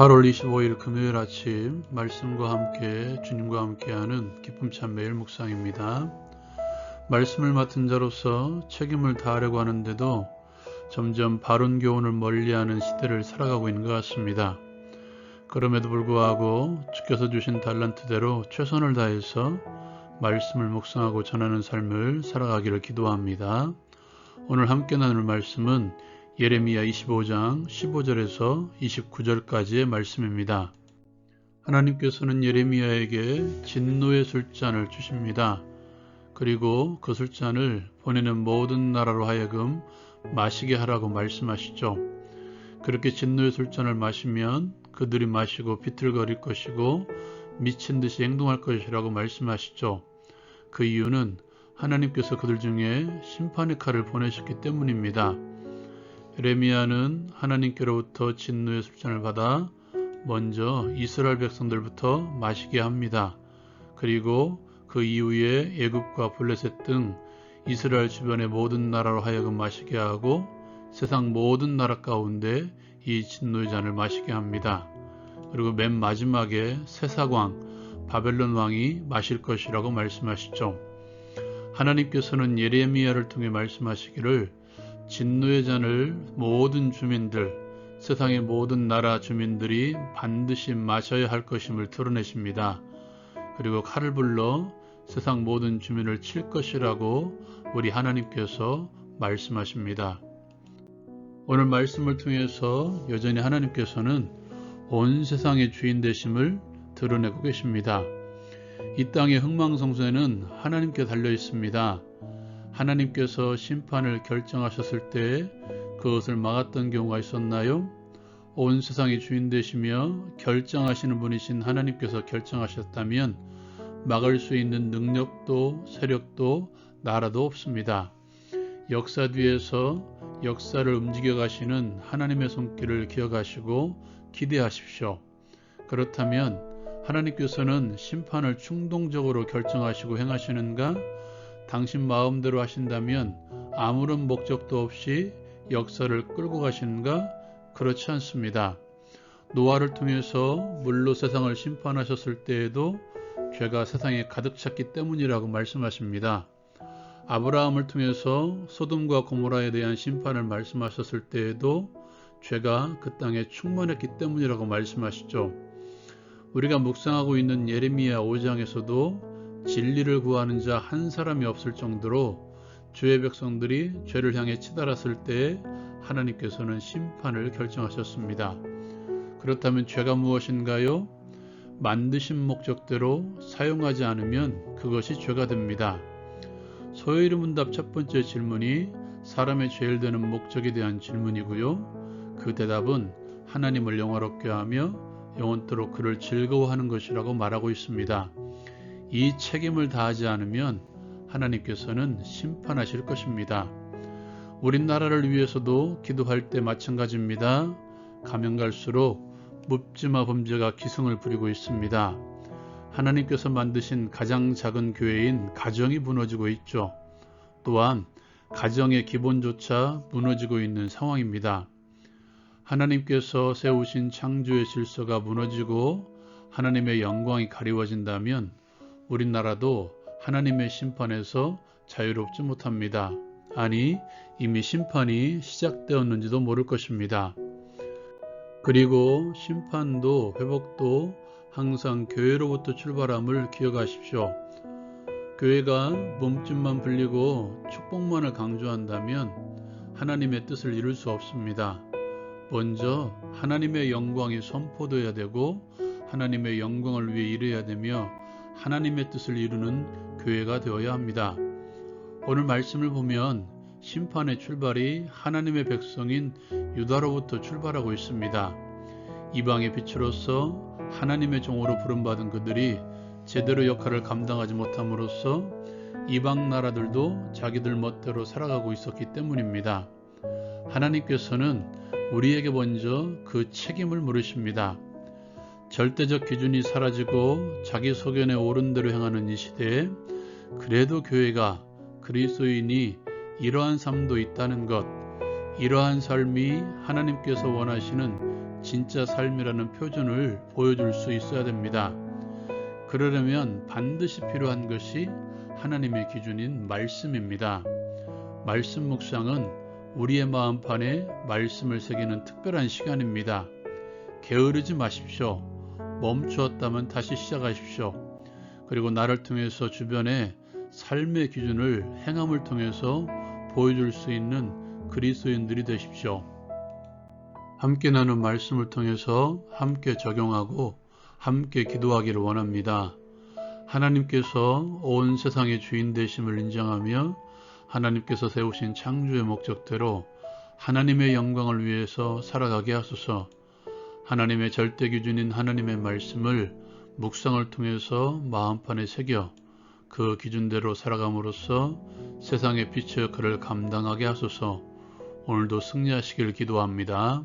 8월 25일 금요일 아침 말씀과 함께 주님과 함께하는 기쁨 참 매일 묵상입니다. 말씀을 맡은 자로서 책임을 다하려고 하는데도 점점 바른 교훈을 멀리하는 시대를 살아가고 있는 것 같습니다. 그럼에도 불구하고 주께서 주신 달란트대로 최선을 다해서 말씀을 묵상하고 전하는 삶을 살아가기를 기도합니다. 오늘 함께 나눌 말씀은 예레미야 25장 15절에서 29절까지의 말씀입니다. 하나님께서는 예레미야에게 진노의 술잔을 주십니다. 그리고 그 술잔을 보내는 모든 나라로 하여금 마시게 하라고 말씀하시죠. 그렇게 진노의 술잔을 마시면 그들이 마시고 비틀거릴 것이고 미친 듯이 행동할 것이라고 말씀하시죠. 그 이유는 하나님께서 그들 중에 심판의 칼을 보내셨기 때문입니다. 예레미야는 하나님께로부터 진노의 술잔을 받아 먼저 이스라엘 백성들부터 마시게 합니다. 그리고 그 이후에 애굽과 블레셋 등 이스라엘 주변의 모든 나라로 하여금 마시게 하고 세상 모든 나라 가운데 이 진노의 잔을 마시게 합니다. 그리고 맨 마지막에 세사광 바벨론 왕이 마실 것이라고 말씀하시죠. 하나님께서는 예레미야를 통해 말씀하시기를 진노의 잔을 모든 주민들, 세상의 모든 나라 주민들이 반드시 마셔야 할 것임을 드러내십니다. 그리고 칼을 불러 세상 모든 주민을 칠 것이라고 우리 하나님께서 말씀하십니다. 오늘 말씀을 통해서 여전히 하나님께서는 온 세상의 주인 되심을 드러내고 계십니다. 이 땅의 흥망성쇠는 하나님께 달려 있습니다. 하나님께서 심판을 결정하셨을 때 그것을 막았던 경우가 있었나요? 온 세상의 주인 되시며 결정하시는 분이신 하나님께서 결정하셨다면 막을 수 있는 능력도 세력도 나라도 없습니다. 역사 뒤에서 역사를 움직여 가시는 하나님의 손길을 기억하시고 기대하십시오. 그렇다면 하나님께서는 심판을 충동적으로 결정하시고 행하시는가? 당신 마음대로 하신다면 아무런 목적도 없이 역사를 끌고 가시는가? 그렇지 않습니다. 노아를 통해서 물로 세상을 심판하셨을 때에도 죄가 세상에 가득 찼기 때문이라고 말씀하십니다. 아브라함을 통해서 소돔과 고모라에 대한 심판을 말씀하셨을 때에도 죄가 그 땅에 충만했기 때문이라고 말씀하시죠. 우리가 묵상하고 있는 예레미야 5장에서도 진리를 구하는 자 한 사람이 없을 정도로 주의 백성들이 죄를 향해 치달았을 때 하나님께서는 심판을 결정하셨습니다. 그렇다면 죄가 무엇인가요? 만드신 목적대로 사용하지 않으면 그것이 죄가 됩니다. 소요리 문답 첫 번째 질문이 사람의 죄를 되는 목적에 대한 질문이고요. 그 대답은 하나님을 영화롭게 하며 영원토록 그를 즐거워하는 것이라고 말하고 있습니다. 이 책임을 다하지 않으면 하나님께서는 심판하실 것입니다. 우리나라를 위해서도 기도할 때 마찬가지입니다. 가면 갈수록 묻지마 범죄가 기승을 부리고 있습니다. 하나님께서 만드신 가장 작은 교회인 가정이 무너지고 있죠. 또한 가정의 기본조차 무너지고 있는 상황입니다. 하나님께서 세우신 창조의 질서가 무너지고 하나님의 영광이 가리워진다면 우리나라도 하나님의 심판에서 자유롭지 못합니다. 아니, 이미 심판이 시작되었는지도 모를 것입니다. 그리고 심판도 회복도 항상 교회로부터 출발함을 기억하십시오. 교회가 몸집만 불리고 축복만을 강조한다면 하나님의 뜻을 이룰 수 없습니다. 먼저 하나님의 영광이 선포되어야 되고 하나님의 영광을 위해 일해야 되며 하나님의 뜻을 이루는 교회가 되어야 합니다. 오늘 말씀을 보면 심판의 출발이 하나님의 백성인 유다로부터 출발하고 있습니다. 이방의 빛으로서 하나님의 종으로 부름받은 그들이 제대로 역할을 감당하지 못함으로써 이방 나라들도 자기들 멋대로 살아가고 있었기 때문입니다. 하나님께서는 우리에게 먼저 그 책임을 물으십니다. 절대적 기준이 사라지고 자기 소견에 옳은 대로 행하는 이 시대에 그래도 교회가 그리스도인이 이러한 삶도 있다는 것, 이러한 삶이 하나님께서 원하시는 진짜 삶이라는 표준을 보여줄 수 있어야 됩니다. 그러려면 반드시 필요한 것이 하나님의 기준인 말씀입니다. 말씀 묵상은 우리의 마음판에 말씀을 새기는 특별한 시간입니다. 게으르지 마십시오. 멈추었다면 다시 시작하십시오. 그리고 나를 통해서 주변에 삶의 기준을 행함을 통해서 보여줄 수 있는 그리스도인들이 되십시오. 함께 나눈 말씀을 통해서 함께 적용하고 함께 기도하기를 원합니다. 하나님께서 온 세상의 주인 되심을 인정하며 하나님께서 세우신 창조의 목적대로 하나님의 영광을 위해서 살아가게 하소서. 하나님의 절대 기준인 하나님의 말씀을 묵상을 통해서 마음판에 새겨 그 기준대로 살아감으로써 세상의 빛의 역할을 감당하게 하소서. 오늘도 승리하시길 기도합니다.